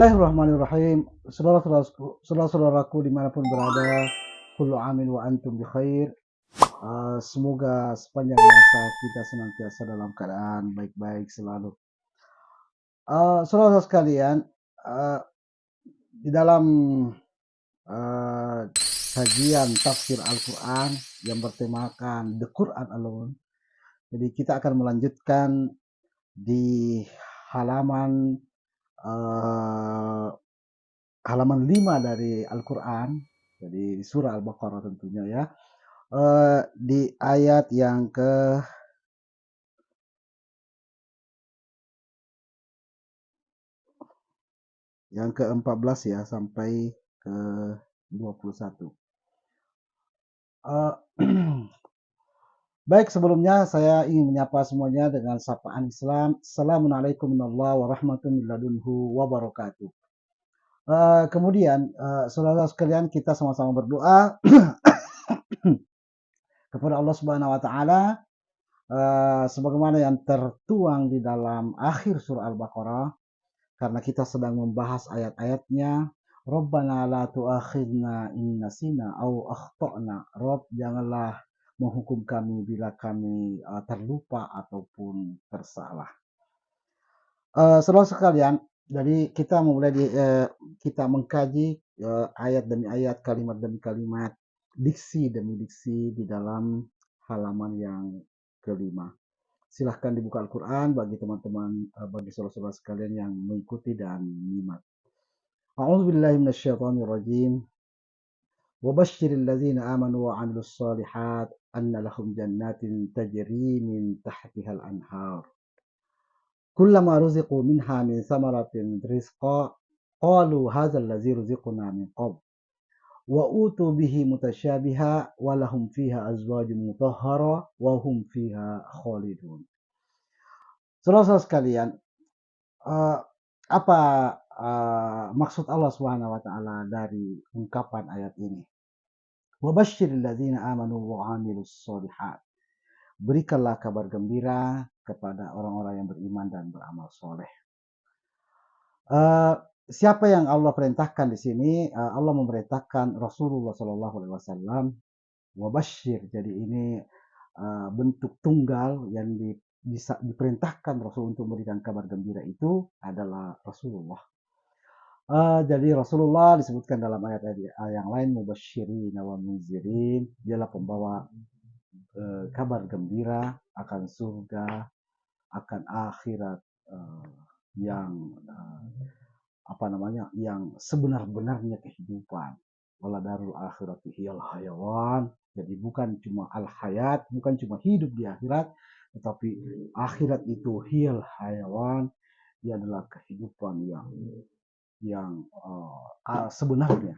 Bismillahirrahmanirrahim. Saudara-saudaraku dimanapun berada, kullu amin wa antum bi khair. Semoga sepanjang masa kita senantiasa dalam keadaan baik-baik selalu. Saudara sekalian, uh, di dalam kajian tafsir Al-Quran yang bertemakan The Quran Alone, jadi kita akan melanjutkan di halaman 5 dari Al-Quran, jadi di surah Al-Baqarah tentunya ya, di ayat yang ke-14 ya sampai ke-21. Baik, sebelumnya saya ingin menyapa semuanya dengan sapaan Islam. Assalamualaikum warahmatullahi wabarakatuh. Kemudian saudara sekalian, kita sama-sama berdoa kepada Allah Subhanahu wa taala sebagaimana yang tertuang di dalam akhir surah Al-Baqarah, karena kita sedang membahas ayat-ayatnya. Rabbana la tu'akhidna in nasina au akhtana. Rob, janganlah menghukum kami bila kami terlupa ataupun tersalah. Saudara sekalian, jadi kita mulai kita mengkaji ayat demi ayat, kalimat demi kalimat, diksi demi diksi di dalam halaman yang kelima. Silahkan dibuka Al-Quran bagi teman-teman, bagi saudara-saudara sekalian yang mengikuti dan menyimak. A'udzubillahi minasyaitonirrajim. Wa basyiril ladzina amanu wa 'amilus shalihat anna lahum jannatin tajri min tahtihal anhar. Kullama ruziqu minha min samaratin rizqa qalu hadzal ladzi ruziqna min qabl wa utu bihi mutasyabiha wa lahum fiha azwajun mutahhara wa hum fiha khalidun. Saudara-saudara sekalian, apa maksud Allah Subhanahu wa taala dari ungkapan ayat ini? Wa basyiril ladzina amanu wa 'amilus shalihat. Berikanlah kabar gembira kepada orang-orang yang beriman dan beramal soleh. Siapa yang Allah perintahkan di sini? Allah memerintahkan Rasulullah Shallallahu Alaihi Wasallam. Wabasyir. Jadi ini bentuk tunggal yang bisa diperintahkan Rasul untuk memberikan kabar gembira itu adalah Rasulullah. Jadi Rasulullah disebutkan dalam ayat-ayat yang lain, mubasyirin wa munzirin, dialah pembawa kabar gembira akan surga, akan akhirat yang yang sebenar-benarnya kehidupan. Wala darul akhirati hiyal hayawan. Jadi bukan cuma al-hayat, bukan cuma hidup di akhirat, tetapi akhirat itu hiyal hayawan, ia adalah kehidupan yang sebenarnya.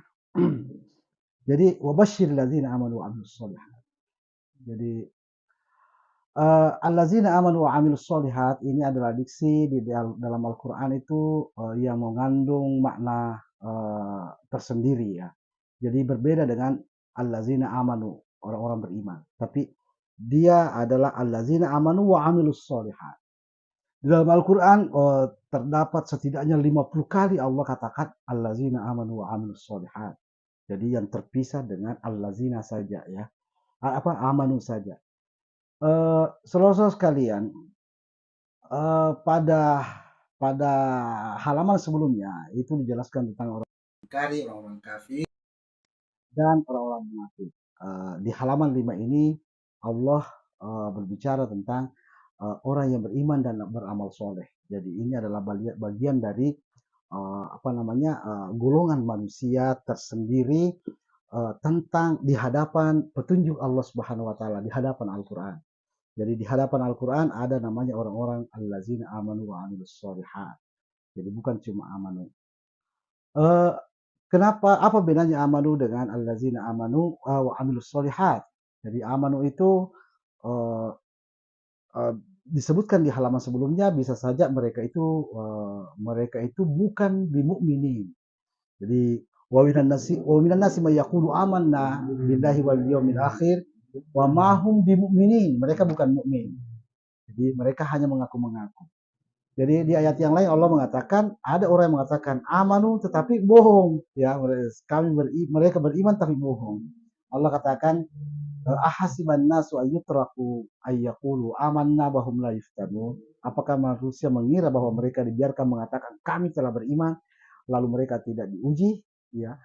Jadi wabasyiril ladzina amanu wa 'amilus shalihat. Jadi allazina amanu wa 'amilus shalihat ini adalah diksi di dalam Al-Qur'an itu yang mengandung makna tersendiri ya. Jadi berbeda dengan allazina amanu, orang-orang beriman. Tapi dia adalah allazina amanu wa 'amilus shalihat. Di dalam Al-Qur'an terdapat setidaknya 50 kali Allah katakan allazina amanu wa 'amilus shalihat. Jadi yang terpisah dengan allazina saja ya. Amanu saja. Saudara-saudara sekalian, pada halaman sebelumnya itu dijelaskan tentang orang kafir dan orang-orang munafik. Di halaman 5 ini Allah berbicara tentang orang yang beriman dan beramal soleh. Jadi ini adalah bagian dari golongan manusia tersendiri tentang di hadapan petunjuk Allah Subhanahu wa taala, di hadapan Al-Qur'an. Jadi di hadapan Al-Quran ada namanya orang-orang allazina amanu wa 'amilus shalihat. Jadi bukan cuma amanu. Kenapa? Apa bedanya amanu dengan allazina amanu wa 'amilus shalihat? Jadi amanu itu disebutkan di halaman sebelumnya, bisa saja mereka itu bukan bimu'minin. Jadi wa minan nasi may yaqulu amanna billahi wal yawmil akhir wa ma hum bimu'minin. Mereka bukan mukmin. Jadi mereka hanya mengaku-mengaku. Jadi di ayat yang lain Allah mengatakan ada orang yang mengatakan amanu tetapi bohong, ya mereka beriman tapi bohong. Allah katakan ahasiban nasu ayyutraku ayyakulu amanna bahum la yuftanun. Apakah manusia mengira bahwa mereka dibiarkan mengatakan kami telah beriman lalu mereka tidak diuji? Ya,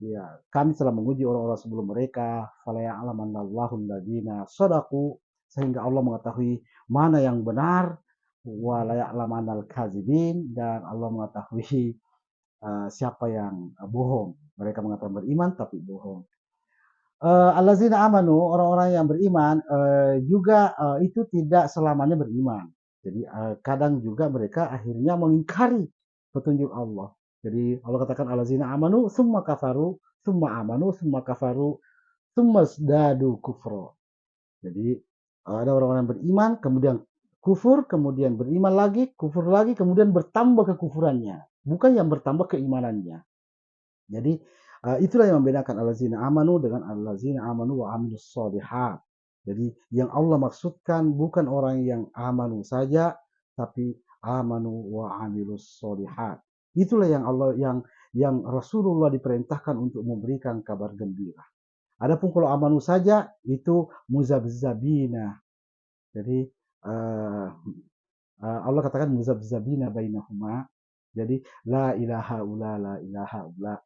ya, kami telah menguji orang-orang sebelum mereka. Fala ya'lamannallahu alladziina shadaqu, sehingga Allah mengetahui mana yang benar, wa la ya'lamannal kadzibin, dan Allah mengetahui siapa yang bohong. Mereka mengatakan beriman tapi bohong. Allazina amanu, orang-orang yang beriman juga itu tidak selamanya beriman. Jadi kadang juga mereka akhirnya mengingkari petunjuk Allah. Jadi Allah katakan allazina amanu summa kafaru, summa amanu, summa kafaru, summa zdadu kufro. Jadi ada orang-orang yang beriman, kemudian kufur, kemudian beriman lagi, kufur lagi, kemudian bertambah kekufurannya. Bukan yang bertambah keimanannya. Jadi itulah yang membedakan allazina amanu dengan allazina amanu wa amilus solihat. Jadi yang Allah maksudkan bukan orang yang amanu saja, tapi amanu wa amilus solihat. Itulah yang Allah yang Rasulullah diperintahkan untuk memberikan kabar gembira. Adapun kalau amanu saja itu muzabzabina. Jadi uh, Allah katakan muzabzabina bainahuma. Jadi la ilaha ula la ilaha ula.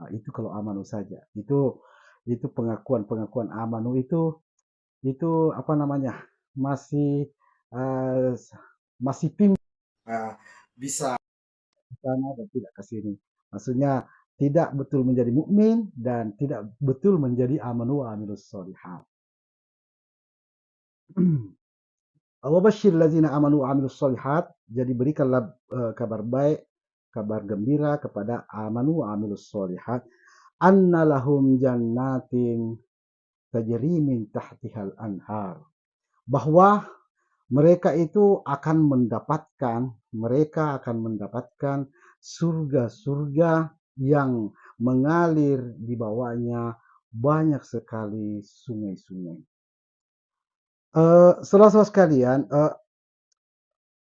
Nah, itu kalau amanu saja. Itu pengakuan-pengakuan amanu itu apa namanya? Masih uh, masih pim bisa ke sana dan tidak ke sini. Maksudnya tidak betul menjadi mukmin dan tidak betul menjadi amanu wa amilus solihat. Wabashir lazina amanu wa amilus solihat. Jadi berikanlah kabar baik, kabar gembira kepada amanu wa amilus solihat. Anna lahum jannatin tajri min tahtihal anhar. Bahwa mereka akan mendapatkan surga-surga yang mengalir di bawahnya banyak sekali sungai-sungai. Saudara-saudara sekalian,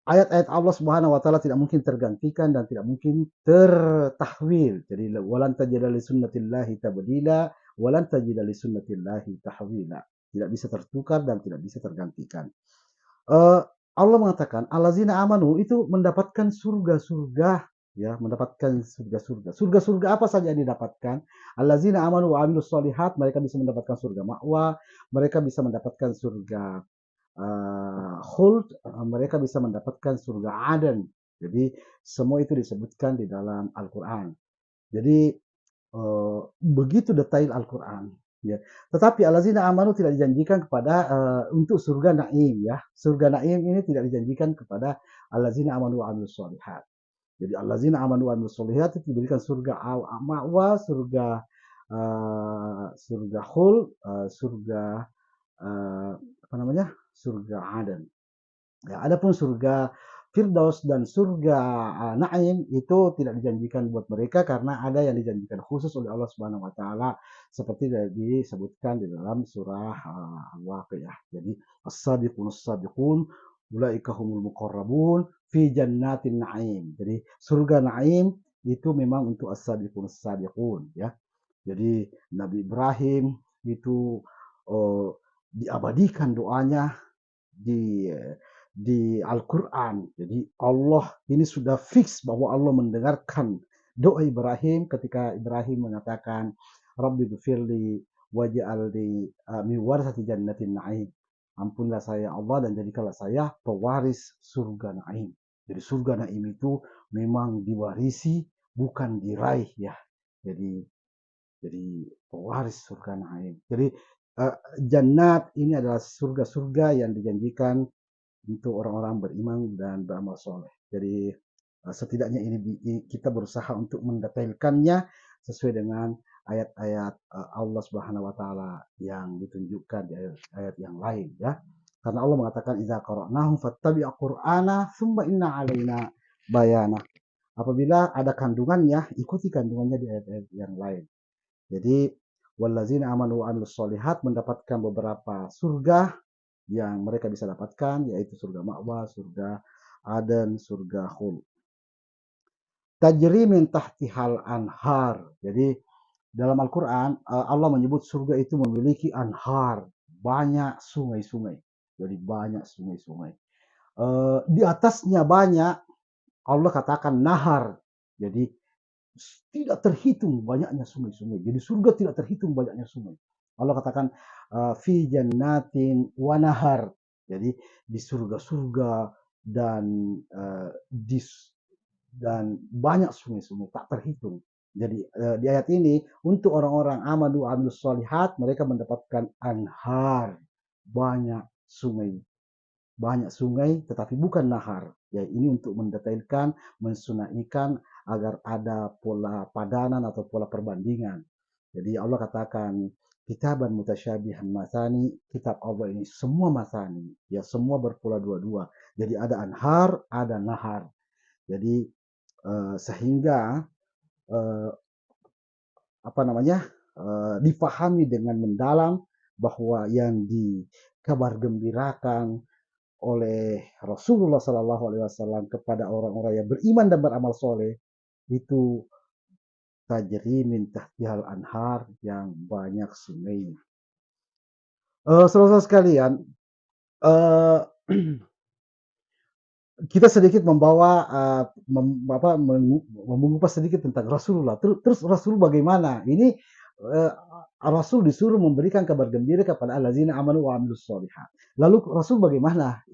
ayat-ayat Allah Subhanahu wa taala tidak mungkin tergantikan dan tidak mungkin tertahwil. Jadi walan tajida li sunnatillahi tabdila walan tajida li sunnatillahi tahwila. Tidak bisa tertukar dan tidak bisa tergantikan. Uh, Allah mengatakan allazina amanu itu mendapatkan surga-surga, ya, mendapatkan surga-surga. Surga-surga apa saja yang didapatkan? Allazina amanu wa amilus solihat, mereka bisa mendapatkan surga ma'wa, mereka bisa mendapatkan surga khuld, mereka bisa mendapatkan surga Aden. Jadi semua itu disebutkan di dalam Al-Quran. Jadi begitu detail Al-Quran. Ya. Tetapi allazina amanu tidak dijanjikan kepada untuk surga naim, ya. Surga naim ini tidak dijanjikan kepada allazina amanu wa amilus solihat. Jadi allazina amanu wa amilus solihat itu diberikan surga ma'wa, surga khuld, surga apa namanya? Surga Aden. Ya, adapun surga Firdaus dan surga Naim itu tidak dijanjikan buat mereka karena ada yang dijanjikan khusus oleh Allah Subhanahu wa taala seperti disebutkan di dalam surah Al-Waqiah. Jadi as-sabiqunus sabiqun ulaika humul muqarrabun fi jannatin naim. Jadi surga Naim itu memang untuk as-sabiqunus sabiqun, ya. Jadi Nabi Ibrahim itu diabadikan doanya di di Al-Quran. Jadi Allah ini sudah fix bahwa Allah mendengarkan doa Ibrahim ketika Ibrahim mengatakan Rabbi gfirli waj'alni min warasati jannatin na'im. Ampunlah saya Allah dan jadikanlah saya pewaris surga Naim. Jadi surga Naim itu memang diwarisi bukan diraih, ya. Jadi pewaris surga Naim. Jadi jannat ini adalah surga-surga yang dijanjikan untuk orang-orang beriman dan beramal soleh. Jadi setidaknya ini kita berusaha untuk mendetailkannya sesuai dengan ayat-ayat Allah Subhanahu wa taala yang ditunjukkan di ayat-ayat yang lain, ya. Karena Allah mengatakan idza qara'nahu fattabi' qur'ana tsumma inna 'alaina bayana. Apabila ada kandungannya, ikuti kandungannya di ayat-ayat yang lain. Jadi wallazina amanu wa amilus solihat mendapatkan beberapa surga yang mereka bisa dapatkan, yaitu surga ma'wa, surga Aden, surga khuld. Tajri min tahtihal anhar. Jadi dalam Al-Quran Allah menyebut surga itu memiliki anhar, banyak sungai-sungai. Jadi banyak sungai-sungai. Di atasnya banyak, Allah katakan nahar. Jadi tidak terhitung banyaknya sungai-sungai. Jadi surga tidak terhitung banyaknya sungai. Allah katakan fi jannatin wa nahar. Jadi di surga-surga dan dan banyak sungai-sungai tak terhitung. Jadi di ayat ini untuk orang-orang amanu amilus solihat mereka mendapatkan anhar, banyak sungai, tetapi bukan nahar. Ya, ini untuk mendetailkan, mensunaikan agar ada pola padanan atau pola perbandingan. Jadi Allah katakan kitaban mutasyabihan masani, kitab Allah ini semua masani, ya semua berpola dua-dua. Jadi ada anhar, ada nahar. Jadi sehingga difahami dengan mendalam bahwa yang dikabar gembirakan oleh Rasulullah Sallallahu Alaihi Wasallam kepada orang-orang yang beriman dan beramal soleh itu tajri min tahtihal anhar, yang banyak sungainya. Saudara sekalian, kita sedikit membawa mengupas sedikit tentang Rasulullah. Terus Rasul bagaimana? Ini Rasul disuruh memberikan kabar gembira kepada allazina amanu wa amilus sholihat. Lalu Rasul bagaimana?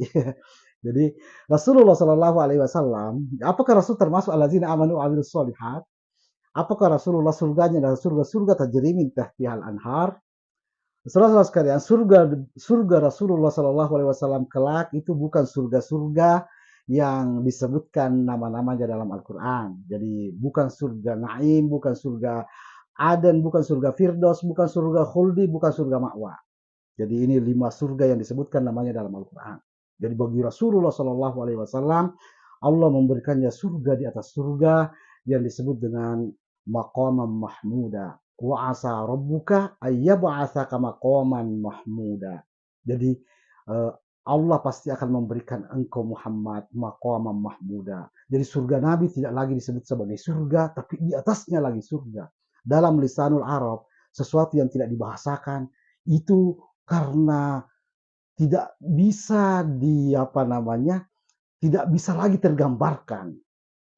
Jadi Rasulullah Shallallahu Alaihi Wasallam, apakah Rasul termasuk allazina amanu wa amilus sholihat? Apakah Rasulullah surganya adalah surga-surga tajri min tahtihal anhar? Saudara-saudara sekalian, surga Rasulullah Shallallahu Alaihi Wasallam kelak itu bukan surga-surga yang disebutkan nama-namanya dalam Al-Quran. Jadi bukan surga Naim, bukan surga Aden, bukan surga Firdaus, bukan surga Khuldi, bukan surga Ma'wa. Jadi ini 5 surga yang disebutkan namanya dalam Al-Quran. Jadi bagi Rasulullah Shallallahu Alaihi Wasallam, Allah memberikannya surga di atas surga yang disebut dengan maqaman mahmuda. Wa asa rabbuka ayyab'atsaka maqaman mahmuda. Jadi Allah pasti akan memberikan engkau Muhammad maqaman mahmuda. Jadi surga Nabi tidak lagi disebut sebagai surga, tapi di atasnya lagi surga. Dalam lisanul Arab, sesuatu yang tidak dibahasakan itu karena tidak bisa tidak bisa lagi tergambarkan.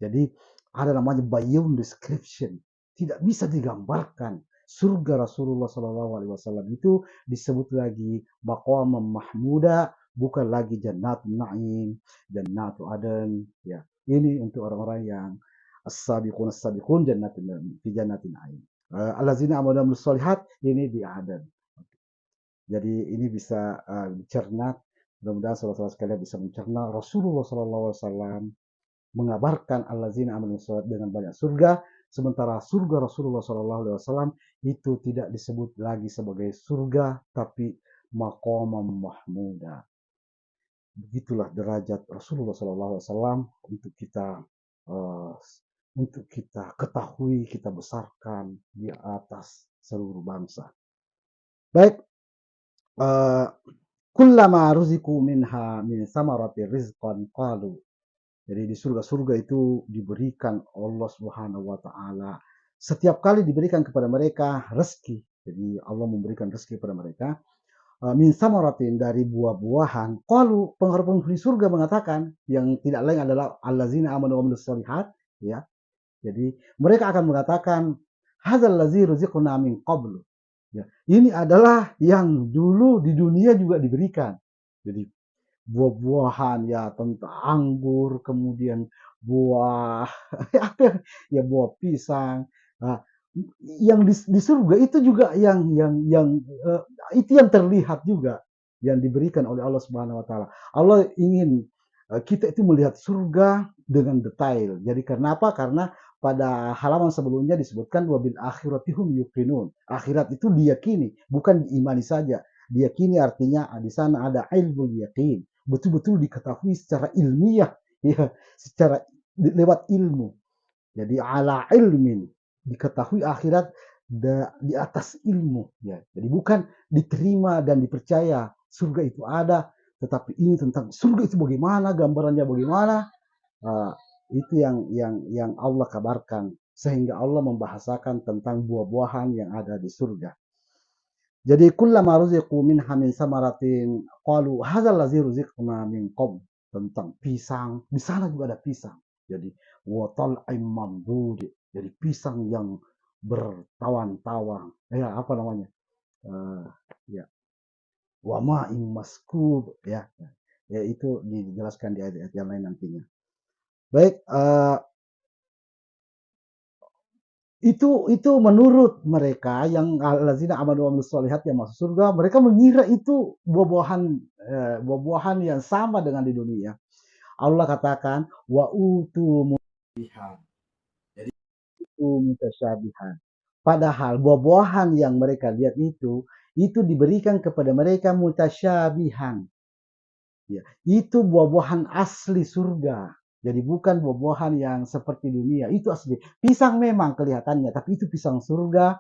Jadi ada namanya beyond description, tidak bisa digambarkan. Surga Rasulullah SAW itu disebut lagi maqaman mahmuda, bukan lagi jannatul na'im, jannatul aden. Ya, ini untuk orang-orang yang as-sabiqun jannatul na'im. Allazina amanu amilus sholihat ini di aden. Jadi ini bisa dicerna, mudah-mudahan saudara-saudara sekalian bisa mencerna Rasulullah SAW mengabarkan allazina amanu dengan banyak surga, sementara surga Rasulullah SAW itu tidak disebut lagi sebagai surga, tapi maqaman mahmuda. Begitulah derajat Rasulullah SAW untuk kita ketahui, kita besarkan di atas seluruh bangsa. Baik, kullama ruziku minha min samarati rizqan qalu. Jadi di surga-surga itu diberikan Allah Subhanahu wa taala. Setiap kali diberikan kepada mereka rezeki. Jadi Allah memberikan rezeki kepada mereka. Min samaratin, dari buah-buahan. Qalu, penghuni surga mengatakan, yang tidak lain adalah allazina amanu wa amilus sholihat, ya. Jadi mereka akan mengatakan hadzal ladzi ruziqna min qablu. Ya, ini adalah yang dulu di dunia juga diberikan. Jadi buah-buahan ya, tentang anggur, kemudian buah ya buah pisang. Nah, yang di surga itu juga yang itu yang terlihat juga yang diberikan oleh Allah Subhanahu wa taala. Allah ingin kita itu melihat surga dengan detail. Jadi kenapa? Karena pada halaman sebelumnya disebutkan wabil akhiratihum yuqinun. Akhirat itu diyakini, bukan diimani saja. Diyakini artinya di sana ada ilmu yakin. Betul-betul diketahui secara ilmiah, ya, secara lewat ilmu. Jadi ala ilmin, diketahui akhirat di atas ilmu, ya. Jadi bukan diterima dan dipercaya surga itu ada, Tetapi ini tentang surga itu bagaimana, gambarannya bagaimana, uh, itu yang Allah kabarkan. Sehingga Allah membahasakan tentang buah-buahan yang ada di surga. Jadi kullama ruziqu minha min samaratin qalu hadzal ladzi ruziqna min qabl, tentang pisang. Di sana juga ada pisang. Jadi wa tal'im mamdud. Jadi pisang yang bertawan-tawang. Ya, apa namanya? Ya, wa ma'in maskub ya. Ya itu dijelaskan di ayat-ayat yang lain nantinya. Baik, itu menurut mereka yang allazina amanu wa amilus sholihat yang masuk surga, mereka mengira itu buah-buahan yang sama dengan di dunia. Allah katakan wa utu mutasyabihan. Jadi itu mutasyabihan. Padahal buah-buahan yang mereka lihat itu diberikan kepada mereka mutasyabihan. Ya, itu buah-buahan asli surga. Jadi bukan buah-buahan yang seperti dunia. Itu asli. Pisang memang kelihatannya, tapi itu pisang surga.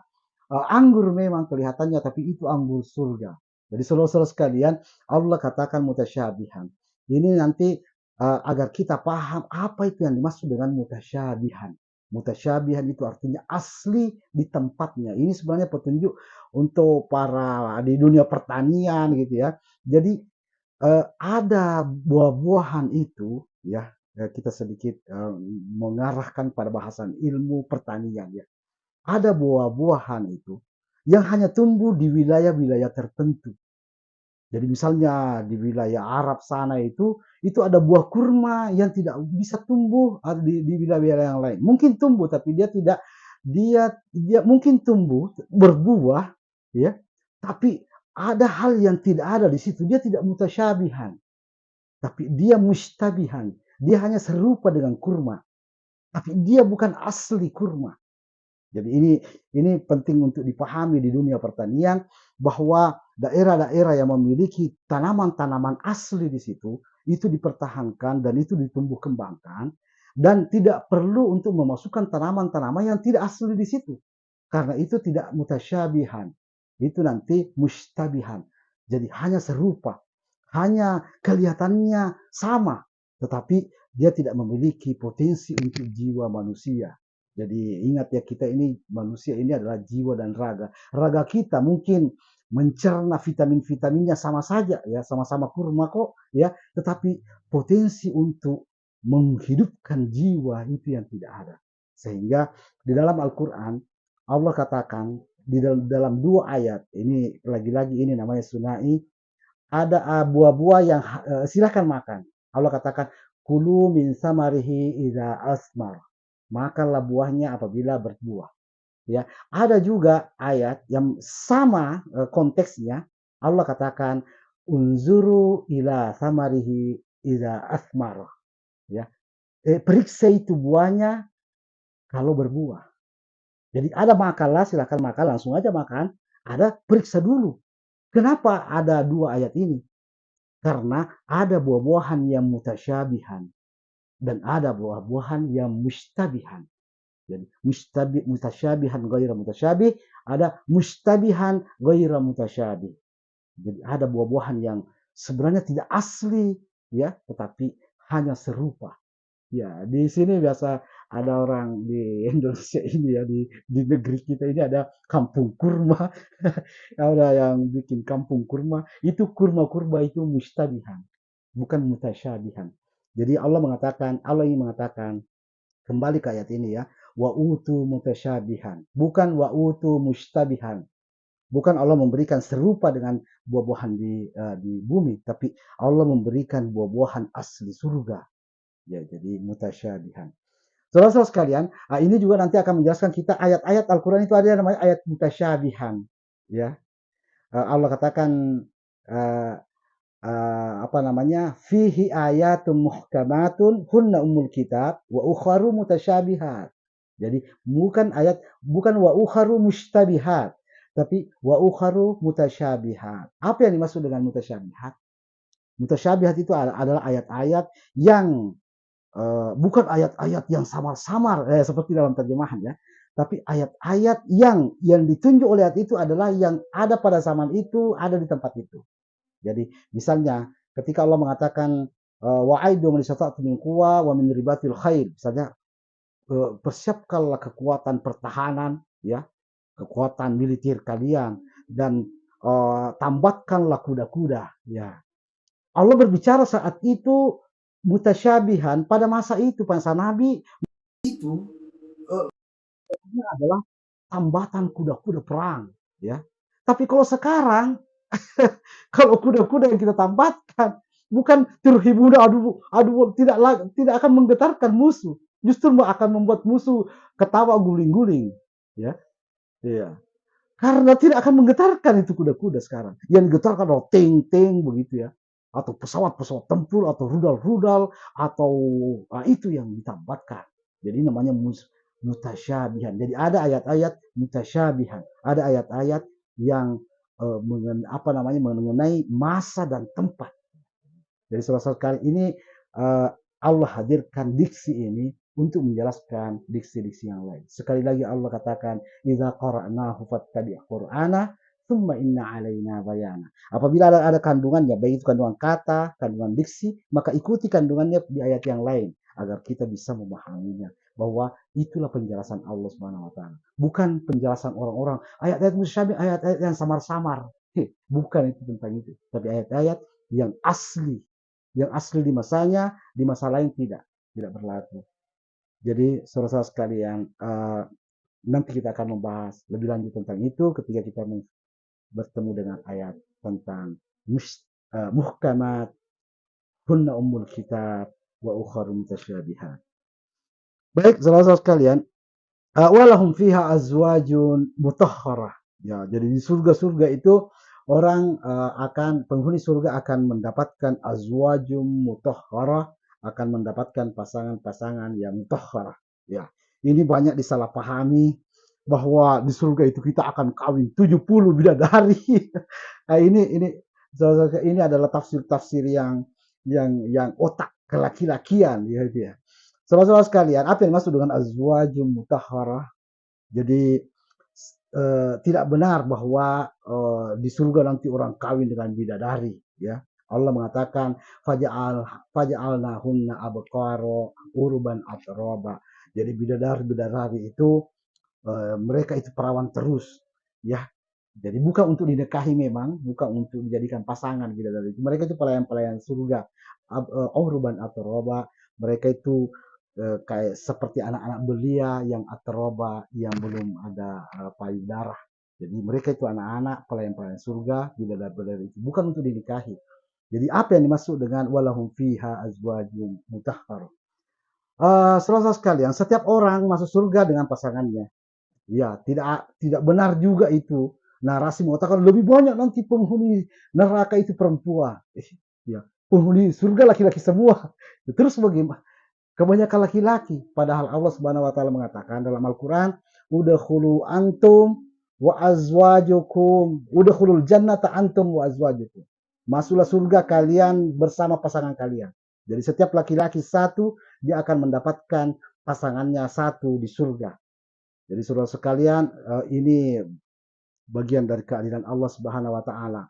Anggur memang kelihatannya, tapi itu anggur surga. Jadi saudara-saudara sekalian, Allah katakan mutasyabihan. Ini nanti agar kita paham apa itu yang dimaksud dengan mutasyabihan. Mutasyabihan itu artinya asli di tempatnya. Ini sebenarnya petunjuk untuk para di dunia pertanian gitu ya. Jadi ada buah-buahan itu ya, kita sedikit mengarahkan pada bahasan ilmu pertanian ya. Ada buah-buahan itu yang hanya tumbuh di wilayah-wilayah tertentu. Jadi misalnya di wilayah Arab sana itu ada buah kurma yang tidak bisa tumbuh di wilayah yang lain. Mungkin tumbuh tapi dia tidak dia mungkin tumbuh berbuah ya, tapi ada hal yang tidak ada di situ. Dia tidak mutasyabihan, tapi dia mustabihan. Dia hanya serupa dengan kurma, tapi dia bukan asli kurma. Jadi ini penting untuk dipahami di dunia pertanian bahwa daerah-daerah yang memiliki tanaman-tanaman asli di situ itu dipertahankan dan itu ditumbuh kembangkan dan tidak perlu untuk memasukkan tanaman-tanaman yang tidak asli di situ. Karena itu tidak mutasyabihan. Itu nanti mustabihan. Jadi hanya serupa, hanya kelihatannya sama, tetapi dia tidak memiliki potensi untuk jiwa manusia. Jadi ingat ya, kita ini manusia ini adalah jiwa dan raga. Raga kita mungkin mencerna vitamin-vitaminnya sama saja ya, sama-sama kurma kok ya, tetapi potensi untuk menghidupkan jiwa itu yang tidak ada. Sehingga di dalam Al-Qur'an Allah katakan di dalam dua ayat, ini lagi-lagi ini namanya sunai, ada buah-buah yang silahkan makan. Allah katakan kulu min samarihi idza asmar. Makanlah buahnya apabila berbuah. Ya, ada juga ayat yang sama konteksnya. Allah katakan unzuru ila samarihi idza asmar. Ya, periksa itu buahnya kalau berbuah. Jadi ada makanlah, silakan makan, langsung aja makan. Ada periksa dulu. Kenapa ada dua ayat ini? Karena ada buah-buahan yang mutasyabihan dan ada buah-buahan yang mustabihan. Jadi mutasyabihan ghaira mutasyabih, ada mustabihan ghaira mutasyabih. Jadi ada buah-buahan yang sebenarnya tidak asli ya, tetapi hanya serupa. Ya, di sini biasa ada orang di Indonesia ini ya, di negeri kita ini ada kampung kurma. Ada yang bikin kampung kurma, itu kurma-kurma itu mustabihan, bukan mutasyabihan. Jadi Allah ingin mengatakan kembali ke ayat ini ya, wa utu mutasyabihan, bukan wa utu mustabihan. Bukan Allah memberikan serupa dengan buah-buahan di bumi, tapi Allah memberikan buah-buahan asli surga. Ya, jadi mutasyabihan. Saudara-saudara sekalian, ini juga nanti akan menjelaskan kita ayat-ayat Al-Quran itu ada yang namanya ayat mutasyabihan. Ya, Allah katakan uh, apa namanya, fihi ayatun muhkamatun hunna umul kitab wa ukharu mutasyabihat. Jadi bukan wa ukharu mustabihat, tapi wa ukharu mutasyabihat. Apa yang dimaksud dengan mutasyabihat? Mutasyabihat itu adalah ayat-ayat yang bukan ayat-ayat yang samar-samar seperti dalam terjemahan ya, tapi ayat-ayat yang ditunjuk oleh ayat itu adalah yang ada pada zaman itu, ada di tempat itu. Jadi misalnya Ketika Allah mengatakan wa'aidu man istata'tum min quwwa wa min ribatil khair, misalnya persiapkanlah kekuatan pertahanan, ya, kekuatan militer kalian, dan tambatkanlah kuda-kuda, ya. Allah berbicara saat itu mutasyabihan pada masa itu, masa Nabi itu adalah tambatan kuda-kuda perang, ya. Tapi kalau sekarang, kalau kuda-kuda yang kita tambatkan bukan turhibuna, aduh aduh, tidak akan menggetarkan musuh, justru akan membuat musuh ketawa guling-guling, ya. Iya. Karena tidak akan menggetarkan itu kuda-kuda sekarang. Yang digetarkan adalah tank-tank begitu ya. Atau pesawat-pesawat tempur, atau rudal-rudal, atau itu yang ditambatkan. Jadi namanya mutasyabihan. Jadi ada ayat-ayat mutasyabihan. Ada ayat-ayat yang mengenai masa dan tempat. Jadi salah satu kali ini Allah hadirkan diksi ini untuk menjelaskan diksi-diksi yang lain. Sekali lagi Allah katakan, "Idza qara'nahu fattabi' Qur'ana, tsumma inna 'alaina bayana." Apabila ada kandungannya, baik itu kandungan kata, kandungan diksi, maka ikuti kandungannya di ayat yang lain agar kita bisa memahaminya. Bahwa itulah penjelasan Allah Subhanahu wa taala. Bukan penjelasan orang-orang, ayat-ayat musyabih, ayat-ayat yang samar-samar. Bukan itu tentang itu, tapi ayat-ayat yang asli, yang asli di masanya, di masa lain tidak berlaku. Jadi saudara-saudara sekalian, nanti kita akan membahas lebih lanjut tentang itu ketika kita bertemu dengan ayat tentang muhkamat, hunna ummul kitab, wa ukharu mutasyabihat. Baik, saudara-saudara sekalian, walahum fiha azwajun mutahharah. Ya, jadi di surga-surga itu orang penghuni surga akan mendapatkan azwajum mutahharah, akan mendapatkan pasangan-pasangan yang mutahharah. Ya, ini banyak disalahpahami bahwa di surga itu kita akan kawin 70 bidadari. Nah, ini adalah tafsir-tafsir yang otak kelaki-lakian, ya. Saudara-saudara sekalian, apa yang dimaksud dengan azwajum mutahharah? Jadi tidak benar bahwa di surga nanti orang kawin dengan bidadari, ya. Allah mengatakan faja'alnahunna abqara urban atroba. Jadi bidadari itu mereka itu perawan terus, ya. Jadi bukan untuk dinikahi, memang bukan untuk dijadikan pasangan bidadari itu. Mereka itu pelayan-pelayan surga, urban atroba. Mereka itu kayak seperti anak-anak belia yang atroba, yang belum ada payudara. Jadi mereka itu anak-anak pelayan-pelayan surga, bidadari itu bukan untuk dinikahi. Jadi apa yang dimaksud dengan walahum fiha azwajum mutahhar? Saudara sekalian, setiap orang masuk surga dengan pasangannya. Ya, tidak benar juga itu. Narasi mengatakan lebih banyak nanti penghuni neraka itu perempuan. Ya, penghuni surga laki-laki semua. Terus bagaimana? Kebanyakan laki-laki, padahal Allah Subhanahu wa taala mengatakan dalam Al-Qur'an, "Udkhulu antum wa azwajukum, udkhulul jannata antum wa azwajukum." Masuklah surga kalian bersama pasangan kalian. Jadi setiap laki-laki satu, dia akan mendapatkan pasangannya satu di surga. Jadi saudara sekalian, ini bagian dari keadilan Allah Subhanahu wa taala.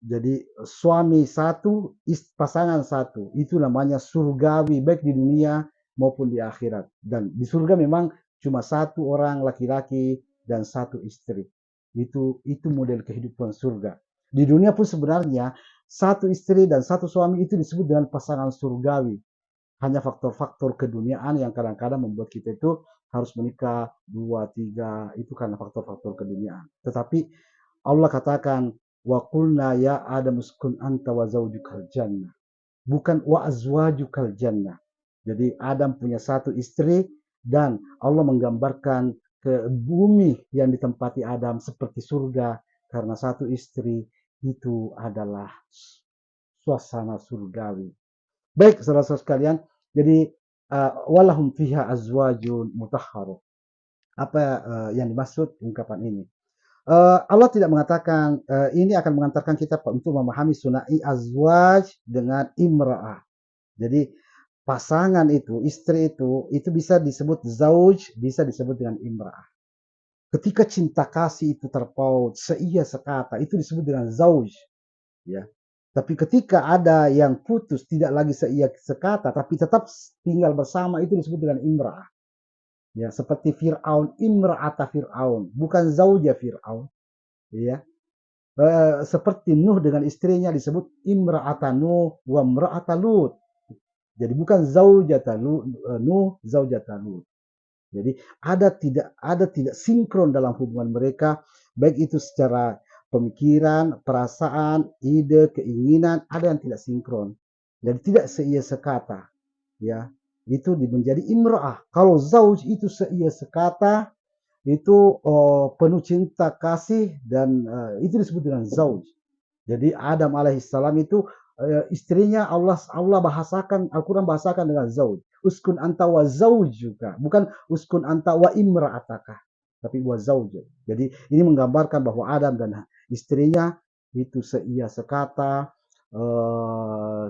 Jadi suami satu, pasangan satu, itu namanya surgawi, baik di dunia maupun di akhirat. Dan di surga memang cuma satu orang laki-laki dan satu istri. Itu model kehidupan surga. Di dunia pun sebenarnya satu istri dan satu suami itu disebut dengan pasangan surgawi. Hanya faktor-faktor keduniaan yang kadang-kadang membuat kita itu harus menikah 2, 3, itu karena faktor-faktor keduniaan. Tetapi Allah katakan, wa qulna ya Adam uskun anta wa zaujukal jannah. Bukan wa azwajukal jannah. Jadi Adam punya satu istri dan Allah menggambarkan ke bumi yang ditempati Adam seperti surga karena satu istri itu adalah suasana surgawi. Baik, saudara-saudara sekalian, jadi walahum fiha azwajun mutahharu. Apa yang dimaksud ungkapan ini? Allah tidak mengatakan ini akan mengantarkan kita untuk memahami sunai azwaj dengan imra'ah. Jadi pasangan itu, istri itu bisa disebut zauj, bisa disebut dengan imra'ah. Ketika cinta kasih itu terpaut seia sekata, itu disebut dengan zauj, ya. Tapi ketika ada yang putus, tidak lagi seia sekata, tapi tetap tinggal bersama, itu disebut dengan imra'ah. Ya, seperti Fir'aun, imra'ata Fir'aun, bukan zauja Fir'aun. Ya, seperti Nuh dengan istrinya disebut imra'ata Nuh wa imra'ata Lut. Jadi bukan zaujata Nuh, zaujata Lut. Jadi ada tidak sinkron dalam hubungan mereka, baik itu secara pemikiran, perasaan, ide, keinginan, ada yang tidak sinkron. Jadi tidak seia sekata, ya. Itu menjadi imra'ah. Kalau zauj itu seia sekata, itu penuh cinta kasih dan itu disebut dengan zauj. Jadi Adam alaihissalam itu istrinya Allah bahasakan, Al-Quran bahasakan dengan zauj. Uskun anta wa zauj juga, bukan uskun anta wa imra'ataka, tapi wa zauj. Jadi ini menggambarkan bahwa Adam dan istrinya itu seia sekata,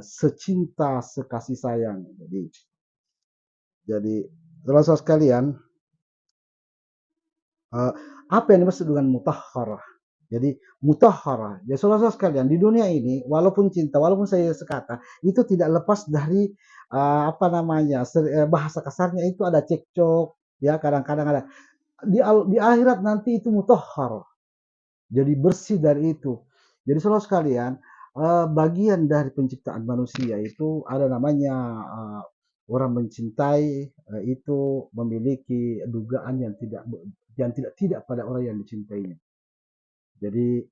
secinta, sekasih sayang. Jadi saudara sekalian, uh, apa yang dimaksud dengan mutahharah? Jadi mutahharah, ya saudara sekalian, di dunia ini walaupun cinta, walaupun saya sekata, itu tidak lepas dari apa namanya, bahasa kasarnya itu ada cekcok, ya kadang-kadang ada. Di akhirat nanti itu mutahharah, jadi bersih dari itu. Jadi saudara sekalian, bagian dari penciptaan manusia itu ada namanya orang mencintai, itu memiliki dugaan yang tidak pada orang yang dicintainya. Jadi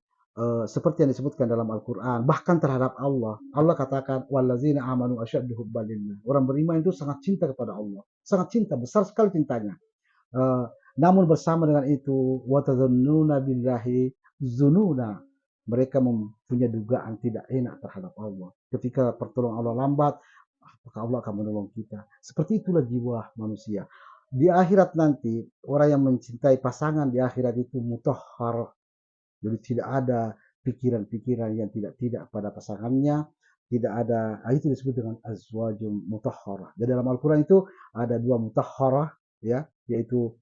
seperti yang disebutkan dalam Al-Quran, bahkan terhadap Allah. Allah katakan, "Wallazina amanu asyaddu hubban lillah." Orang beriman itu sangat cinta kepada Allah, sangat cinta, besar sekali cintanya. Eh, Namun bersama dengan itu, watadzannuna billahi zununa. Mereka mempunyai dugaan tidak enak terhadap Allah. Ketika pertolongan Allah lambat, apakah Allah akan menolong kita? Seperti itulah jiwa manusia. Di akhirat nanti, orang yang mencintai pasangan di akhirat itu mutahhar. Jadi tidak ada pikiran-pikiran yang tidak-tidak pada pasangannya, tidak ada, itu disebut dengan azwajum mutahharah. Jadi dalam Al-Quran itu ada dua mutahharah, ya, yaitu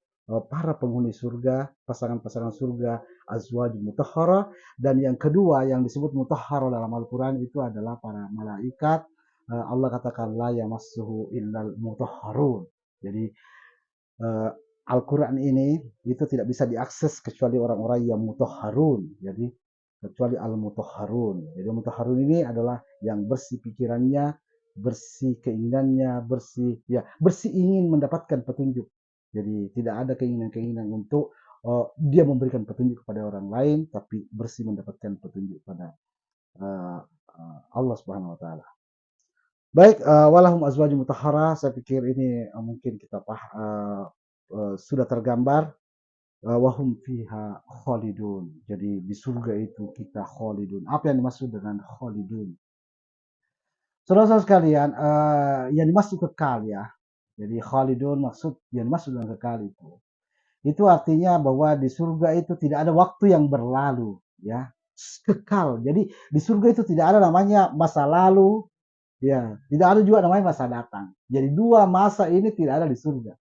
para penghuni surga, pasangan-pasangan surga, azwajum mutahharah, dan yang kedua yang disebut mutahharah dalam Al-Quran itu adalah para malaikat. Allah katakan la yamassuhu illal mutahharun. Jadi eh, Al-Quran ini itu tidak bisa diakses kecuali orang-orang yang mutahharun. Jadi kecuali al-mutahharun. Jadi mutahharun ini adalah yang bersih pikirannya, bersih keinginannya, bersih ingin mendapatkan petunjuk. Jadi tidak ada keinginan-keinginan untuk dia memberikan petunjuk kepada orang lain, tapi bersih mendapatkan petunjuk pada uh, Allah Subhanahu Wa Taala. Baik, walahum azwajum mutahhara, saya pikir ini mungkin kita sudah tergambar, wahum fiha khalidun. Jadi di surga itu kita khalidun. Apa yang dimaksud dengan khalidun? Saudara-saudara sekalian, yang dimaksud kekal ya. Jadi khalidun yang dimaksud dengan kekal itu. Itu artinya bahwa di surga itu tidak ada waktu yang berlalu, ya. Kekal. Jadi di surga itu tidak ada namanya masa lalu, ya, tidak ada juga namanya masa datang. Jadi dua masa ini tidak ada di surga.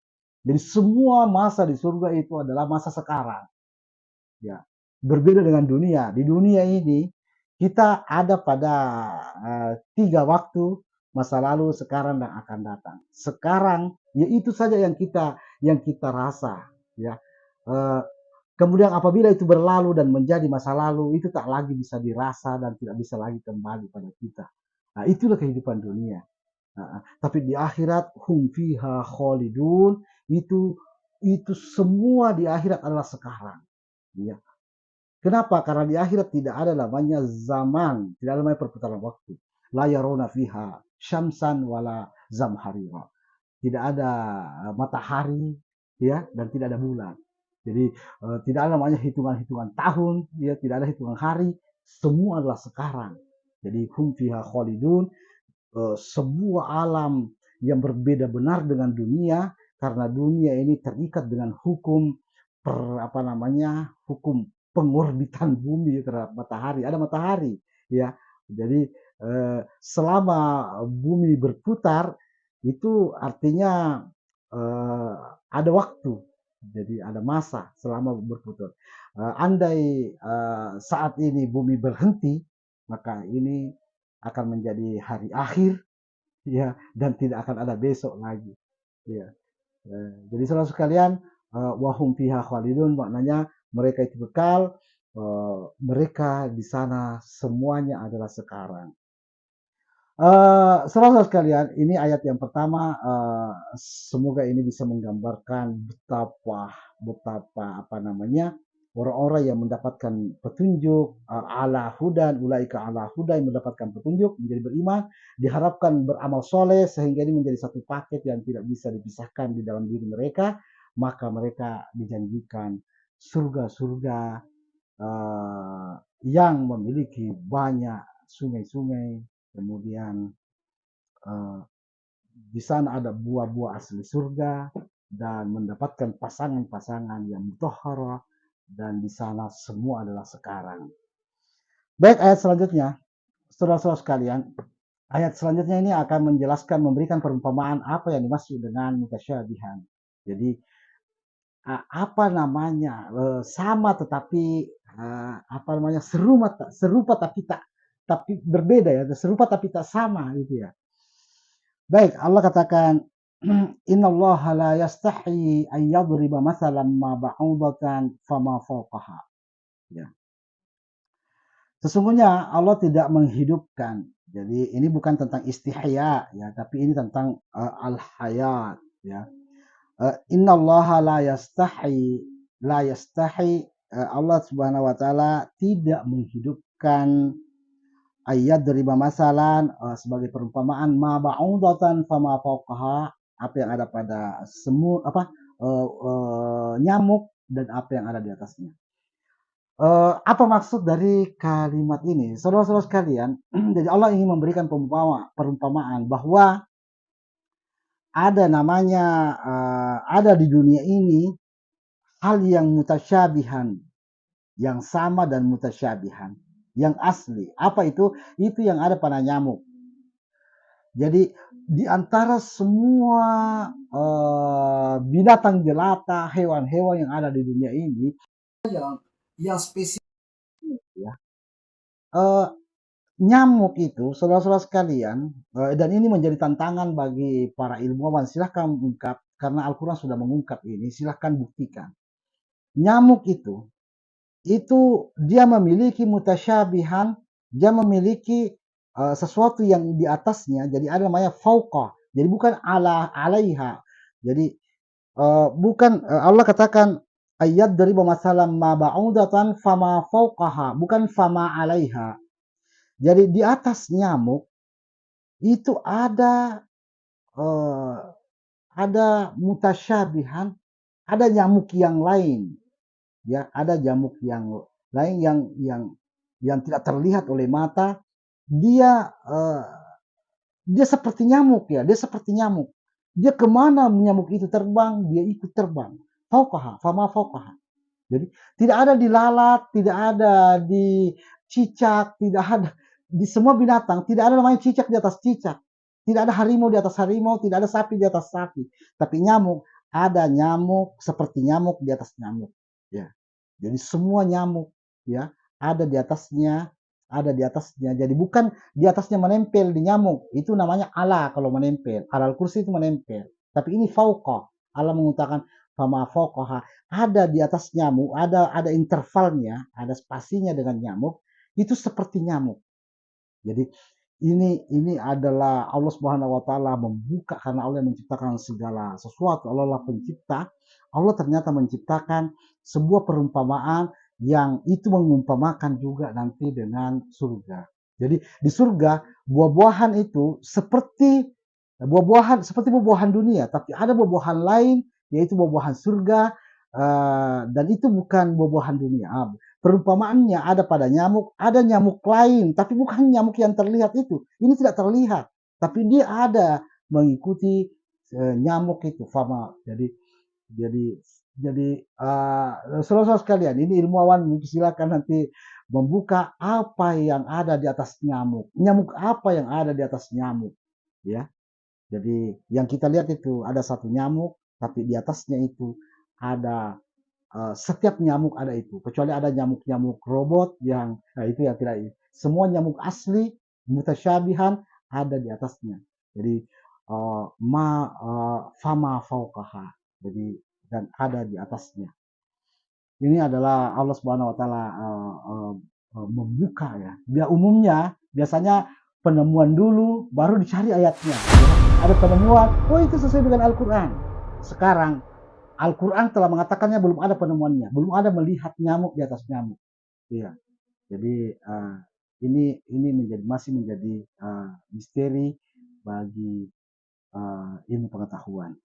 Jadi semua masa di surga itu adalah masa sekarang. Ya, berbeda dengan dunia. Di dunia ini kita ada pada tiga waktu, masa lalu, sekarang, dan akan datang. Sekarang, ya itu saja yang kita rasa. Ya, Eh, kemudian apabila itu berlalu dan menjadi masa lalu, itu tak lagi bisa dirasa dan tidak bisa lagi kembali pada kita. Nah, itulah kehidupan dunia. Tapi di akhirat hum fiha khalidun, itu semua di akhirat adalah sekarang. Ya. Kenapa? Karena di akhirat tidak ada namanya zaman, tidak ada namanya perputaran waktu. La yaruna fiha syamsan wala zamharira. Tidak ada matahari, ya, dan tidak ada bulan. Jadi tidak ada namanya hitungan-hitungan tahun, ya, tidak ada hitungan hari, semua adalah sekarang. Jadi hum fiha khalidun, sebuah alam yang berbeda benar dengan dunia, karena dunia ini terikat dengan hukum hukum pengorbitan bumi terhadap matahari. Ada matahari, ya. Jadi selama bumi berputar itu artinya ada waktu. Jadi ada masa selama berputar. Andai saat ini bumi berhenti, maka ini akan menjadi hari akhir, ya, dan tidak akan ada besok lagi, ya. Jadi saudara sekalian, wahum fiha khalidun, maknanya mereka itu kekal, mereka di sana semuanya adalah sekarang. Saudara sekalian, ini ayat yang pertama, semoga ini bisa menggambarkan betapa betapa apa namanya, orang-orang yang mendapatkan petunjuk, ala hudan, ulaika ala hudan, yang mendapatkan petunjuk menjadi beriman, diharapkan beramal soleh sehingga ini menjadi satu paket yang tidak bisa dipisahkan di dalam diri mereka, maka mereka dijanjikan surga-surga yang memiliki banyak sungai-sungai, kemudian eh, di sana ada buah-buah asli surga dan mendapatkan pasangan-pasangan yang mutahhara, dan di sana semua adalah sekarang. Baik, ayat selanjutnya, saudara-saudara sekalian, ayat selanjutnya ini akan menjelaskan, memberikan perumpamaan apa yang dimaksud dengan mutasyabihan. Jadi apa namanya, sama tetapi apa namanya, serupa tapi berbeda, ya, serupa tapi tak sama gitu ya. Baik, Allah katakan, innallaha la yastahi an yadriba mathalan ma ba'udatan fama fawqaha. Ya. Sesungguhnya Allah tidak menghidupkan. Jadi ini bukan tentang istihya, ya, tapi ini tentang al-hayat, ya. Innallaha la yastahi, Allah Subhanahu wa taala tidak menghidupkan ayat dari masalan, sebagai perumpamaan ma ba'udatan fama fawqaha, apa yang ada pada nyamuk dan apa yang ada di atasnya. Apa maksud dari kalimat ini? Saudara-saudara sekalian, jadi Allah ingin memberikan perumpamaan bahwa ada namanya, ada di dunia ini hal yang mutasyabihan, yang sama dan mutasyabihan, yang asli. Apa itu? Itu yang ada pada nyamuk. Jadi di antara semua binatang jelata, hewan-hewan yang ada di dunia ini, yang spesifik, ya, nyamuk itu, saudara-saudara sekalian, dan ini menjadi tantangan bagi para ilmuwan. Silahkan mengungkap, karena Al-Quran sudah mengungkap ini. Silahkan buktikan. Nyamuk itu dia memiliki mutasyabihan, dia memiliki sesuatu yang di atasnya, jadi ada namanya fauqah, jadi bukan alaiha. Jadi bukan, Allah katakan ayat dari masalah ma ba'udatan fama fauqaha, bukan fama alaiha. Jadi di atas nyamuk itu uh, ada mutasyabihan, ada nyamuk yang lain, ya, ada nyamuk yang lain yang tidak terlihat oleh mata. Dia dia seperti nyamuk, ya, dia seperti nyamuk. Dia kemana nyamuk itu terbang, dia ikut terbang. Fauqaha, fama fauqaha. Jadi tidak ada di lalat, tidak ada di cicak, tidak ada di semua binatang, tidak ada namanya cicak di atas cicak. Tidak ada harimau di atas harimau, tidak ada sapi di atas sapi. Tapi nyamuk, ada nyamuk seperti nyamuk di atas nyamuk, ya. Jadi semua nyamuk, ya, ada di atasnya, ada di atasnya. Jadi bukan di atasnya menempel di nyamuk, itu namanya ala kalau menempel. Alal kursi itu menempel. Tapi ini fauqa. Allah mengatakan fama fauqaha, ada di atas nyamuk, ada intervalnya, ada spasinya dengan nyamuk, itu seperti nyamuk. Jadi ini adalah Allah Subhanahu wa taala membuka, karena Allah yang menciptakan segala sesuatu, Allah lah pencipta. Allah ternyata menciptakan sebuah perumpamaan yang itu mengumpamakan juga nanti dengan surga. Jadi di surga buah-buahan itu seperti buah-buahan dunia, tapi ada buah-buahan lain, yaitu buah-buahan surga, dan itu bukan buah-buahan dunia. Perumpamaannya ada pada nyamuk, ada nyamuk lain, tapi bukan nyamuk yang terlihat itu. Ini tidak terlihat, tapi dia ada mengikuti nyamuk itu, fama. Jadi saudara-saudara sekalian, ini ilmuwan silakan nanti membuka apa yang ada di atas nyamuk. Nyamuk apa yang ada di atas nyamuk, ya. Jadi yang kita lihat itu ada satu nyamuk, tapi di atasnya itu ada setiap nyamuk ada itu. Kecuali ada nyamuk-nyamuk robot yang itu yang tidak. Semua nyamuk asli mutasyabihan ada di atasnya. Jadi fama fauqaha. Jadi dan ada di atasnya. Ini adalah Allah Subhanahu wa taala membuka ya. Dia umumnya biasanya penemuan dulu baru dicari ayatnya. Ya. Ada penemuan, oh itu sesuai dengan Al-Qur'an. Sekarang Al-Quran telah mengatakannya belum ada penemuannya, belum ada melihat nyamuk di atas nyamuk. Iya. Jadi ini masih menjadi misteri bagi ilmu pengetahuan.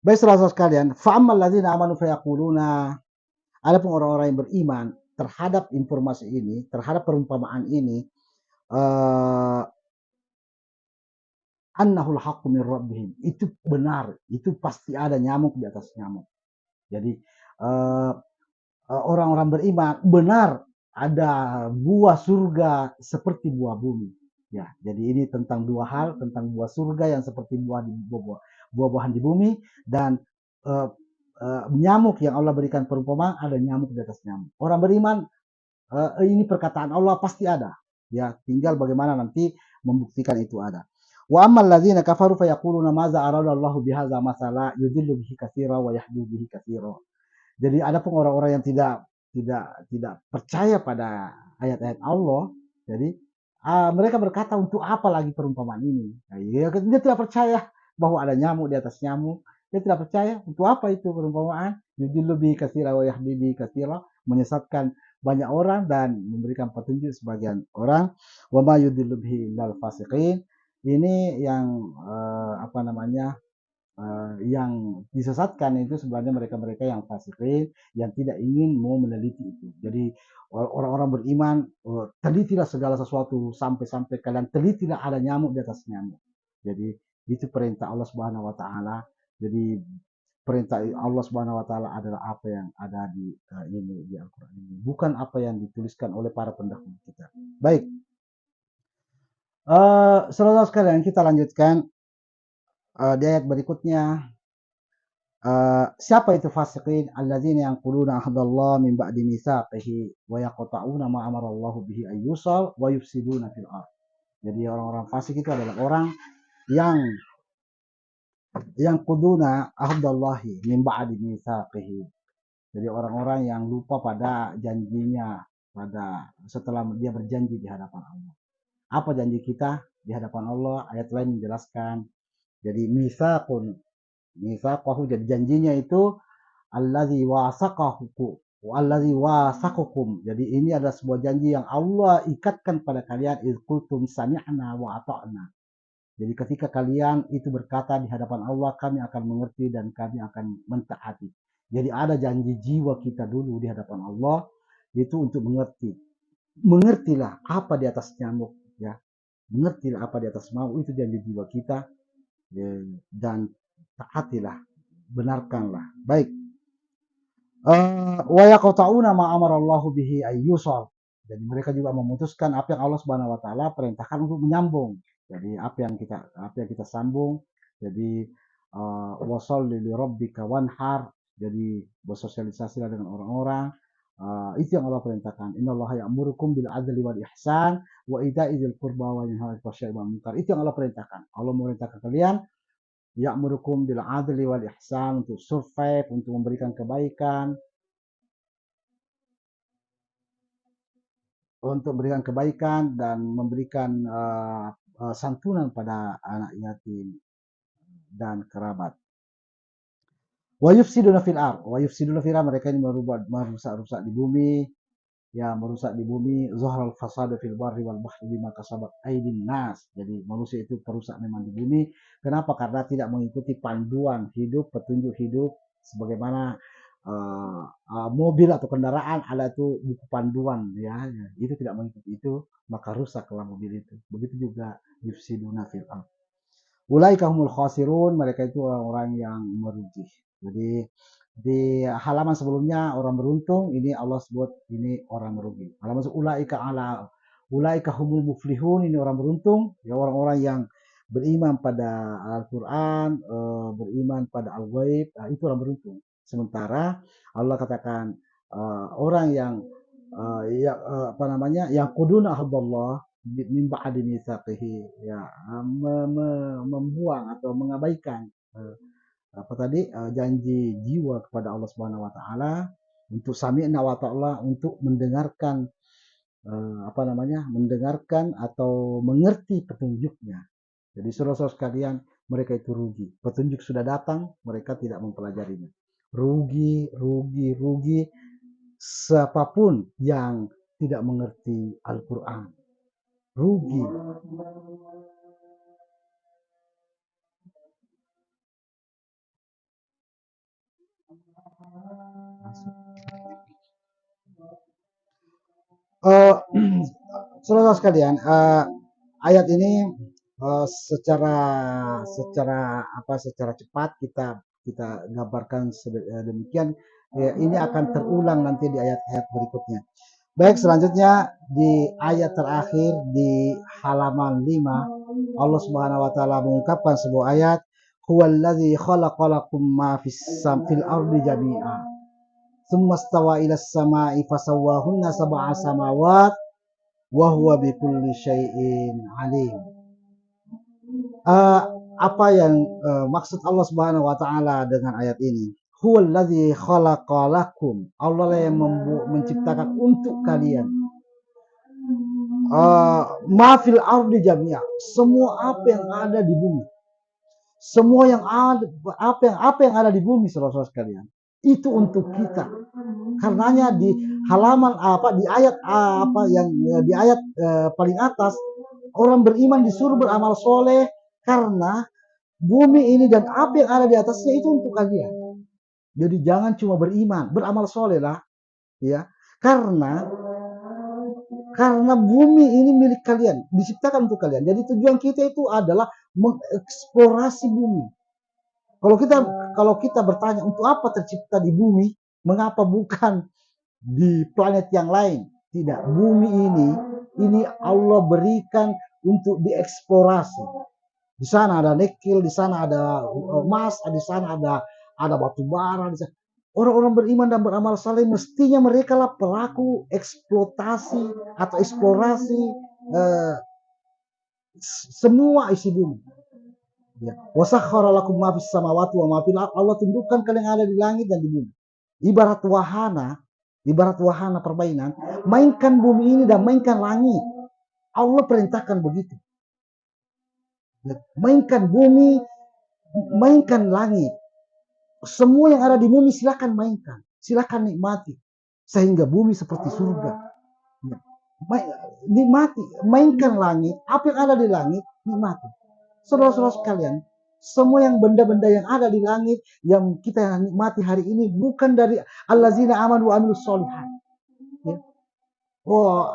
Baik saudara sekalian, fa'amal ladzina amanu fayaquluna, adapun orang-orang yang beriman terhadap informasi ini, terhadap perumpamaan ini, annahul haqqu min rabbihim. Itu benar, itu pasti ada nyamuk di atas nyamuk. Jadi orang-orang beriman benar ada buah surga seperti buah bumi. Ya, jadi ini tentang dua hal, tentang buah surga yang seperti buah-buahan di bumi dan nyamuk yang Allah berikan perumpamaan, ada nyamuk di atas nyamuk. Orang beriman ini perkataan Allah pasti ada. Ya, tinggal bagaimana nanti membuktikan itu ada. Wa ammal ladzina kafaru fayaquluna maza aradallahu bihadza masala yudillu bihi katsira wa yahdi bihi katsira. Jadi ada pun orang-orang yang tidak percaya pada ayat-ayat Allah. Jadi mereka berkata untuk apa lagi perumpamaan ini? Nah, dia tidak percaya bahwa ada nyamuk di atas nyamuk. Dia tidak percaya untuk apa itu perumpamaan? Yudillu bihi katsira wa yahdi bihi katsira, menyesatkan banyak orang dan memberikan petunjuk sebagian orang. Wa ma yudillu bihi illal fasiqin. Ini yang apa namanya? Yang disesatkan itu sebenarnya mereka-mereka yang fasikin, yang tidak ingin mau meneliti itu. Jadi orang-orang beriman, telitilah segala sesuatu sampai-sampai kalian telitilah ada nyamuk di atas nyamuk. Jadi itu perintah Allah Subhanahu wa taala. Jadi perintah Allah Subhanahu wa taala adalah apa yang ada di ini di Al-Qur'an ini, bukan apa yang dituliskan oleh para pendahulu kita. Baik. Saudara sekalian, kita lanjutkan di ayat berikutnya. Siapa itu fasiqin? Alladzina yanquduna ahdallah min ba'di mitsaqihi wa yaqta'una ma amarallahu bihi ayyusal wa yufsiduna fil ardh. Jadi orang-orang fasik itu adalah orang yang quduna ahdallahi min ba'di mitsaqihi. Jadi orang-orang yang lupa pada janjinya pada setelah dia berjanji di hadapan Allah. Apa janji kita di hadapan Allah? Ayat lain menjelaskan. Jadi mitsaqahu, jadi janjinya itu allazi wasaqakum. Jadi ini adalah sebuah janji yang Allah ikatkan pada kalian, iz qultum sami'na wa ata'na. Jadi ketika kalian itu berkata di hadapan Allah, kami akan mengerti dan kami akan mentaati. Jadi ada janji jiwa kita dulu di hadapan Allah itu untuk mengerti. Mengertilah apa di atas nyamuk, ya. Mengertilah apa di atas nyamuk, itu janji jiwa kita, ya, dan taatilah, benarkanlah. Baik. Wa yaqta'una ma amarallahu bihi ayyusal. Jadi mereka juga memutuskan apa yang Allah Subhanahu wa taala perintahkan untuk menyambung. Jadi apa yang kita sambung. Jadi washolli li rabbika wanhar. Jadi bersosialisasilah dengan orang-orang. Itu yang Allah perintahkan. Innallaha ya'murukum bil adli wal ihsan wa ita'i dzil qurba wa yanha 'anil fahsya'i wal munkar. Itu yang Allah perintahkan. Allah memerintahkan kalian ya'murukum bil adli wal ihsan, untuk survive, untuk memberikan kebaikan, dan memberikan santunan pada anak yatim dan kerabat. Wa yufsiduna fil ardh. Wa yufsiduna fil ardh, mereka ini merusak di bumi. Ya, merusak di bumi. Zahral fasadu fil barri wal bahri bima kasabat aydin nas. Jadi manusia itu perusak memang di bumi. Kenapa? Karena tidak mengikuti panduan hidup, petunjuk hidup, sebagaimana mobil atau kendaraan ada tuh buku panduan, ya, itu tidak mengikuti itu, maka rusaklah mobil itu. Begitu juga yufsiduna fil ardh. Ulaika humul khasirun, mereka itu orang-orang yang merugi. Jadi di halaman sebelumnya orang beruntung, ini Allah sebut ini orang merugi. Halaman ulaika humul muflihun, ini orang beruntung, ya, orang-orang yang beriman pada Al-Qur'an, beriman pada Al-Ghaib, itu orang beruntung. Sementara Allah katakan orang yang yang quduna ahdallah, min ba'di mitsaqihi, ya, membuang atau mengabaikan apa tadi janji jiwa kepada Allah Subhanahu wa taala untuk sami'na wa ta'ala, untuk mendengarkan apa namanya? Mendengarkan atau mengerti petunjuknya. Jadi saudara-saudara sekalian, mereka itu rugi. Petunjuk sudah datang, mereka tidak mempelajarinya. Rugi, rugi, rugi. Siapapun yang tidak mengerti Al-Quran, rugi. Uh, saudara sekalian, ayat ini secara secara cepat kita gambarkan demikian. Ya, ini akan terulang nanti di ayat-ayat berikutnya. Baik, selanjutnya di ayat terakhir di halaman 5, Allah Subhanahu wa taala mengungkapkan sebuah ayat, huwallazi khalaqalakum ma fil ardi jami'a tsumma stawa ila samai fasawwahunna sab'a samawat wa huwa bikulli syai'in alim. Apa yang maksud Allah Subhanahu wa taala dengan ayat ini? Huwallazi khalaqalakum. Allah lah yang menciptakan untuk kalian. Mafil ardi jami'a, semua apa yang ada di bumi. Semua yang ada apa yang ada di bumi, saudara-saudara sekalian. Itu untuk kita. Karenanya di halaman di ayat di ayat paling atas, orang beriman disuruh beramal soleh karena bumi ini dan apa yang ada di atasnya itu untuk kalian. Jadi jangan cuma beriman, beramal soleh lah, ya. Karena bumi ini milik kalian, diciptakan untuk kalian. Jadi tujuan kita itu adalah mengeksplorasi bumi. Kalau kita bertanya untuk apa tercipta di bumi, mengapa bukan di planet yang lain? Tidak, bumi ini Allah berikan untuk dieksplorasi. Di sana ada nikel, di sana ada emas, di sana ada batu bara. Orang-orang beriman dan beramal saleh mestinya mereka lah pelaku eksploitasi atau eksplorasi semua isi bumi. Ya. Wasakhkhara lakum ma fis samawati wa ma fil ardh. Allah tundukkan kalian yang ada di langit dan di bumi. Ibarat wahana permainan, mainkan bumi ini dan mainkan langit. Allah perintahkan begitu. Ya. Mainkan bumi, mainkan langit. Semua yang ada di bumi silakan mainkan, silakan nikmati, sehingga bumi seperti surga. Ya. Nikmati, mainkan langit, apa yang ada di langit nikmati. Saudara-saudara sekalian, semua yang benda-benda yang ada di langit yang kita nikmati hari ini bukan dari allazina amanu wa amilus sholihat. Ya.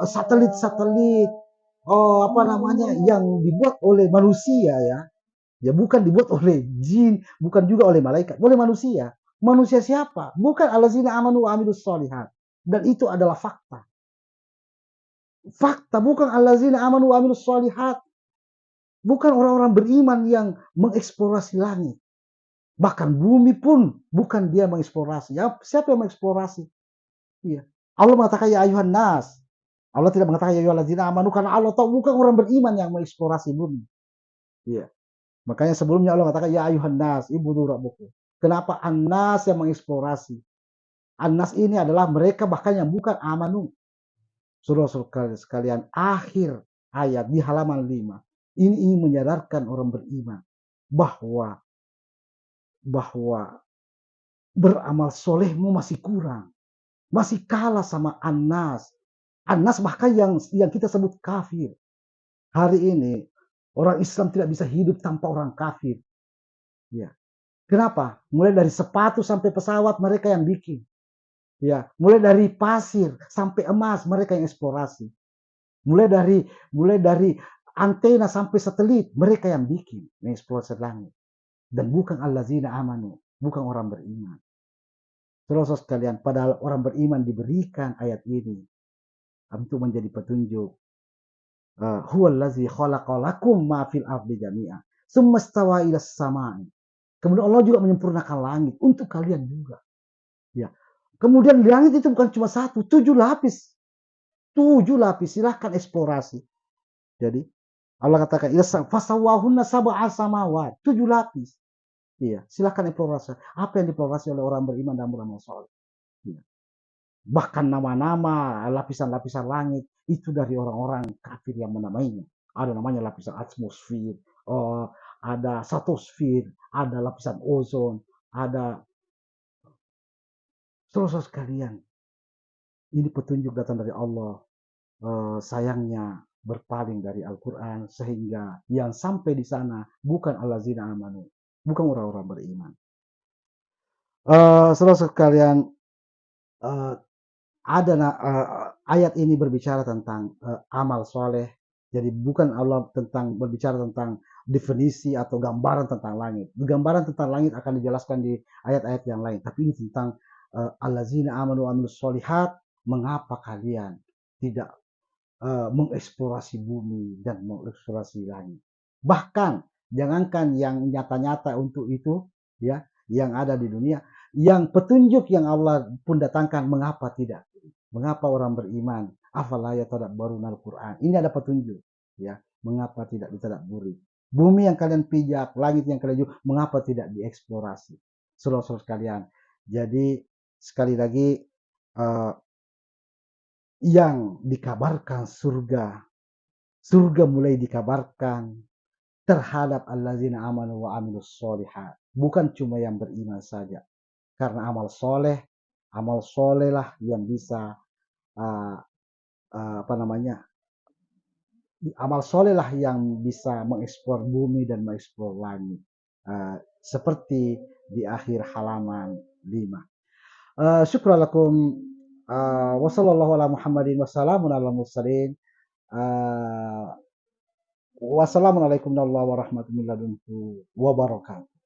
Satelit-satelit, apa namanya, yang dibuat oleh manusia, ya. Ya, bukan dibuat oleh jin, bukan juga oleh malaikat, oleh manusia. Manusia siapa? Bukan allazina amanu wa amilus sholihat. Dan itu adalah fakta. Fakta, bukan allazina amanu wa amilus sholihat. Bukan orang-orang beriman yang mengeksplorasi langit. Bahkan bumi pun bukan dia mengeksplorasi. Ya, siapa yang mengeksplorasi? Iya. Allah mengatakan ya ayuhan nas. Allah tidak mengatakan ya ayyuhallazina amanu karena Allah tahu bukan orang beriman yang mengeksplorasi bumi. Iya. Makanya sebelumnya Allah mengatakan ya ayuhan nas ibudu rabbukum. Kenapa an-nas yang mengeksplorasi? An-nas ini adalah mereka bahkan yang bukan amanu. Saudara-saudara sekalian, akhir ayat di halaman 5. Ini ingin menyadarkan orang beriman bahwa beramal solehmu masih kurang, masih kalah sama Anas. Anas bahkan yang kita sebut kafir. Hari ini orang Islam tidak bisa hidup tanpa orang kafir. Ya. Kenapa? Mulai dari sepatu sampai pesawat mereka yang bikin. Ya, mulai dari pasir sampai emas mereka yang eksplorasi. Mulai dari antena sampai satelit mereka yang bikin, mengeksplorasi langit. Dan bukan allazina amanu, bukan orang beriman. Saudara sekalian, padahal orang beriman diberikan ayat ini untuk menjadi petunjuk. Huwallazi khalaqalakum ma fil ardi jami'a, tsumma stawa ila samai. Kemudian Allah juga menyempurnakan langit untuk kalian juga. Ya. Kemudian langit itu bukan cuma 1, 7 lapis. 7 lapis, silahkan eksplorasi. Jadi Allah katakan fasawwahunna sab'a samawat, 7 lapis. Iya, silakan eksplorasi. Apa yang dieksplorasi oleh orang beriman dan beramal saleh. Iya. Bahkan nama-nama lapisan-lapisan langit itu dari orang-orang kafir yang menamainya. Ada namanya lapisan atmosfer, oh, ada satosfer, ada lapisan ozon, ada saudara sekalian. Ini petunjuk datang dari Allah. Sayangnya berpaling dari Al-Quran sehingga yang sampai di sana bukan allazina amanu, bukan orang-orang beriman. Saudara sekalian, uh, ayat ini berbicara tentang amal soleh. Jadi bukan Allah berbicara tentang definisi atau gambaran tentang langit. Gambaran tentang langit akan dijelaskan di ayat-ayat yang lain. Tapi ini tentang allazina amanu wa amilus solihat. Mengapa kalian tidak mengeksplorasi bumi dan mengeksplorasi langit? Bahkan jangankan yang nyata-nyata untuk itu, ya, yang ada di dunia, yang petunjuk yang Allah pun datangkan, mengapa tidak? Mengapa orang beriman? Afala yatadabbaruna al-Qur'an. Ini ada petunjuk, ya. Mengapa tidak ditadabburi? Bumi yang kalian pijak, langit yang kalian juga, mengapa tidak dieksplorasi? Saudara-saudara sekalian. Jadi sekali lagi yang dikabarkan surga mulai dikabarkan terhadap allazina amanu wa amilus solihat. Bukan cuma yang beriman saja. Karena amal soleh lah yang bisa uh, amal soleh lah yang bisa mengeksplor bumi dan mengeksplor langit. Seperti di akhir halaman 5. Syukran lakum. Wassallallahu ala Muhammadin wassalamun ala mursalin. Wassalamualaikum warahmatullahi wabarakatuh.